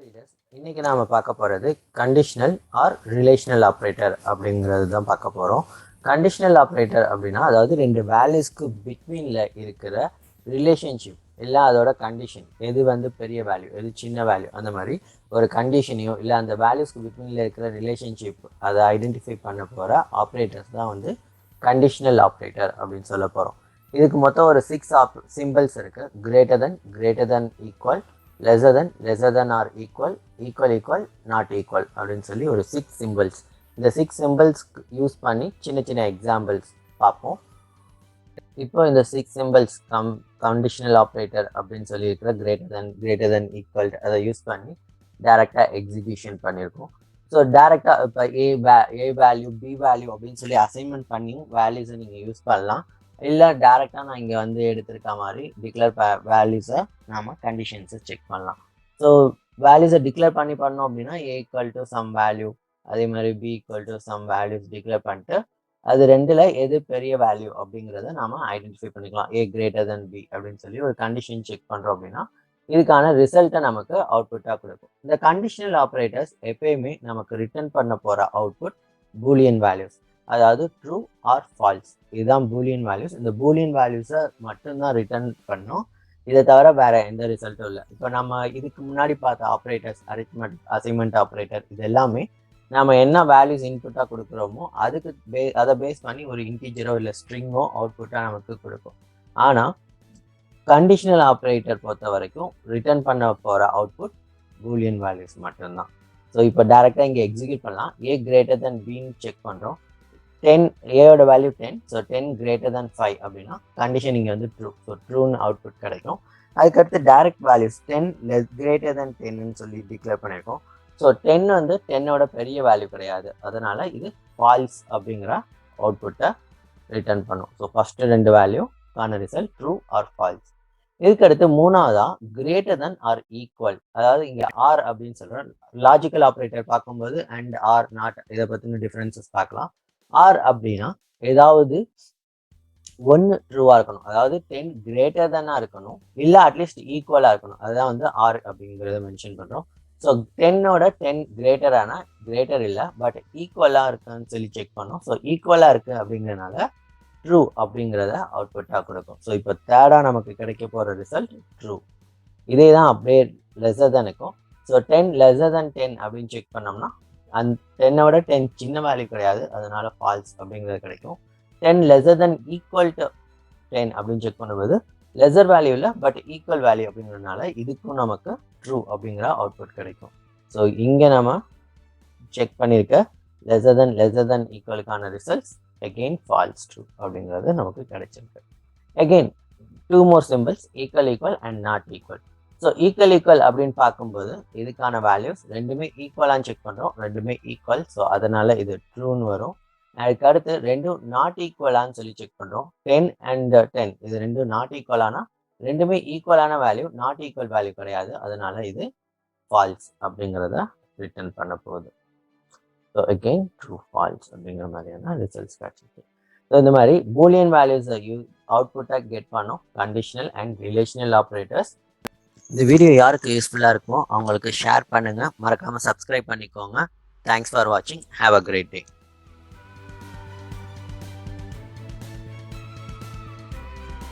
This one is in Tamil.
ரீடர்ஸ் இன்னைக்கு நாம பார்க்க போகிறது கண்டிஷனல் ஆர் ரிலேஷனல் ஆப்ரேட்டர் அப்படிங்கிறது தான் பார்க்க போகிறோம். கண்டிஷனல் ஆப்ரேட்டர் அப்படின்னா அதாவது ரெண்டு வேல்யூஸ்க்கு பிட்வீனில் இருக்கிற ரிலேஷன்ஷிப் இல்லை அதோட கண்டிஷன் எது பெரிய வேல்யூ எது சின்ன வேல்யூ அந்த மாதிரி ஒரு கண்டிஷனையோ இல்லை அந்த வேல்யூஸ்க்கு பிட்வீனில் இருக்கிற ரிலேஷன்ஷிப் அதை ஐடென்டிஃபை பண்ண போகிற ஆப்ரேட்டர்ஸ் தான் கண்டிஷனல் ஆப்ரேட்டர் அப்படின்னு சொல்ல போகிறோம். இதுக்கு மொத்தம் ஒரு 6 சிம்பிள்ஸ் இருக்குது. Greater then equal, lesser than or equal, equal, not equal அப்படின்னு சொல்லி ஒரு 6 சிம்பிள்ஸ். இந்த 6 சிம்பிள்ஸ் யூஸ் பண்ணி சின்ன சின்ன எக்ஸாம்பிள்ஸ் பார்ப்போம். இப்போ இந்த 6 சிம்பிள்ஸ் கண்டிஷனல் ஆப்ரேட்டர் அப்படின்னு சொல்லி இருக்கிற கிரேட்டர் தென் ஈக்குவல் அதை யூஸ் பண்ணி டைரெக்டாக எக்ஸிக்யூஷன் பண்ணியிருக்கோம். ஸோ டைரெக்டாக இப்போ ஏ வேல்யூ பி வேல்யூ அப்படின்னு சொல்லி அசைன்மெண்ட் பண்ணியும் வேல்யூஸை நீங்கள் யூஸ் பண்ணலாம். இல்லை டேரெக்டாக நான் இங்கே எடுத்திருக்க மாதிரி டிக்ளேர் வேல்யூஸை நாம் கண்டிஷன்ஸை செக் பண்ணலாம். ஸோ வேல்யூஸை டிக்ளேர் பண்ணோம் அப்படின்னா A equal to some value, அதே மாதிரி B equal to some values declare பண்ணிட்டு அது ரெண்டில் எது பெரிய வேல்யூ அப்படிங்கிறத நாம் ஐடென்டிஃபை பண்ணிக்கலாம். ஏ கிரேட்டர் தென் பி அப்படின்னு சொல்லி ஒரு கண்டிஷன் செக் பண்ணுறோம் அப்படின்னா இதுக்கான ரிசல்ட்டை நமக்கு அவுட்புட்டாக கொடுக்கும். இந்த கண்டிஷனல் ஆப்ரேட்டர்ஸ் எப்பயுமே நமக்கு ரிட்டர்ன் பண்ண போகிற அவுட்புட் பூலியன் வேல்யூஸ், அதாவது ட்ரூ ஆர் ஃபால்ஸ். இதுதான் பூலியன் வேல்யூஸ். இந்த பூலியன் வேல்யூஸை மட்டும்தான் ரிட்டர்ன் பண்ணோம். இதை தவிர வேற எந்த ரிசல்ட்டும் இல்லை. இப்போ நம்ம இதுக்கு முன்னாடி பார்த்த ஆப்ரேட்டர்ஸ், அரித்மெட்டிக், அசைன்மெண்ட் ஆப்ரேட்டர், இது எல்லாமே நம்ம என்ன வேல்யூஸ் இன்புட்டாக கொடுக்குறோமோ அதை பேஸ் பண்ணி ஒரு இன்டீஜரோ இல்லை ஸ்ட்ரிங்கோ அவுட்புட்டாக நமக்கு கொடுக்கும். ஆனால் கண்டிஷனல் ஆப்ரேட்டர் பொறுத்த வரைக்கும் ரிட்டர்ன் பண்ண போகிற அவுட்புட் பூலியன் வேல்யூஸ் மட்டும்தான். ஸோ இப்போ டேரெக்டாக இங்கே எக்ஸிக்யூட் பண்ணலாம். ஏ கிரேட்டர் தென் பின்னு செக் பண்ணுறோம். 10, ஏயோட வேல்யூ 10, ஸோ 10 கிரேட்டர் தென் 5 அப்படின்னா கண்டிஷன் இங்கே ட்ரூ. ஸோ ட்ரூன்னு அவுட்புட் கிடைக்கும். அதுக்கடுத்து டைரக்ட் வேல்யூஸ் 10 கிரேட்டர் தென் 10ன்னு சொல்லி டிக்ளேர் பண்ணியிருக்கோம். ஸோ 10 10ஓட பெரிய வேல்யூ கிடையாது, அதனால இது ஃபால்ஸ் அப்படிங்கிற அவுட்புட்டை ரிட்டர்ன் பண்ணும். ஸோ ஃபர்ஸ்ட் 2 வேல்யூக்கான ரிசல்ட் ட்ரூ ஆர் ஃபால்ஸ். இதுக்கடுத்து மூணாவதா கிரேட்டர் தென் ஆர் ஈக்குவல், அதாவது இங்கே ஆர் அப்படின்னு சொல்கிறோம். லாஜிக்கல் ஆப்ரேட்டர் பார்க்கும்போது அண்ட் ஆர் நாட் இதை பற்றின டிஃப்ரென்சஸ் பார்க்கலாம். ஆர் அப்படின்னா ஏதாவது ஒன்று ட்ரூவாக இருக்கணும், அதாவது 10 கிரேட்டர் தென்னாக இருக்கணும், இல்லை அட்லீஸ்ட் ஈக்குவலாக இருக்கணும். அதுதான் ஆர் அப்படிங்கிறத மென்ஷன் பண்ணுறோம். ஸோ 10ஓட 10 கிரேட்டர் இல்லை பட் ஈக்குவலாக இருக்குன்னு சொல்லி செக் பண்ணோம். ஸோ ஈக்குவலாக இருக்குது அப்படிங்கிறதுனால ட்ரூ அப்படிங்கிறத அவுட்புட்டாக கொடுக்கும். ஸோ இப்போ தேர்டாக நமக்கு கிடைக்க போகிற ரிசல்ட் ட்ரூ. இதே தான் அப்படியே லெஸர் தென் இருக்கும். ஸோ 10 லெஸர் தென் 10 அப்படின்னு செக் பண்ணோம்னா அந்த 10ஓட 10 சின்ன வேல்யூ கிடையாது, அதனால ஃபால்ஸ் அப்படிங்கிறது கிடைக்கும். 10 லெஸர் தென் ஈக்குவல் டு 10 அப்படின்னு செக் பண்ணும்போது லெஸர் வேல்யூ இல்லை பட் ஈக்குவல் வேல்யூ அப்படிங்கிறதுனால இதுக்கும் நமக்கு ட்ரூ அப்படிங்கிற அவுட்புட் கிடைக்கும். ஸோ இங்கே நம்ம செக் பண்ணியிருக்க லெஸர் தென் ஈக்குவலுக்கான ரிசல்ட்ஸ் again false true அப்படிங்கிறது நமக்கு கிடைச்சிருக்கு. again 2 more symbols equal and not equal. So equal அப்படின்னு பார்க்கும்போது இதுக்கான வேல்யூஸ் ரெண்டுமே ஈக்குவலான்னு செக் பண்ணுறோம், ரெண்டுமே ஈக்குவல். ஸோ அதனால இது ட்ரூன்னு வரும். அதுக்கு அடுத்து ரெண்டும் நாட் ஈக்குவலான்னு சொல்லி செக் பண்ணுறோம். 10 and 10 இது ரெண்டும் நாட் ஈக்குவலானா ரெண்டுமே ஈக்குவலான வேல்யூ, நாட் ஈக்குவல் வேல்யூ கிடையாது, அதனால இது ஃபால்ஸ் அப்படிங்கிறத ரிட்டர்ன் பண்ண போகுது. ஸோ அகெயின் ட்ரூ ஃபால்ஸ் அப்படிங்கிற மாதிரியான ரிசல்ட்ஸ் கிடைச்சிருக்கு. ஸோ இந்த மாதிரி பூலியன் வேல்யூஸை அவுட்புட்டாக கெட் பண்ணோம் கண்டிஷனல் அண்ட் ரிலேஷனல் ஆப்ரேட்டர்ஸ். இந்த வீடியோ யாருக்கு யூஸ்ஃபுல்லாக இருக்குமோ அவங்களுக்கு ஷேர் பண்ணுங்கள், மறக்காமல் சப்ஸ்கிரைப் பண்ணிக்கோங்க. தேங்க்ஸ் ஃபார் வாட்சிங். Have a great day.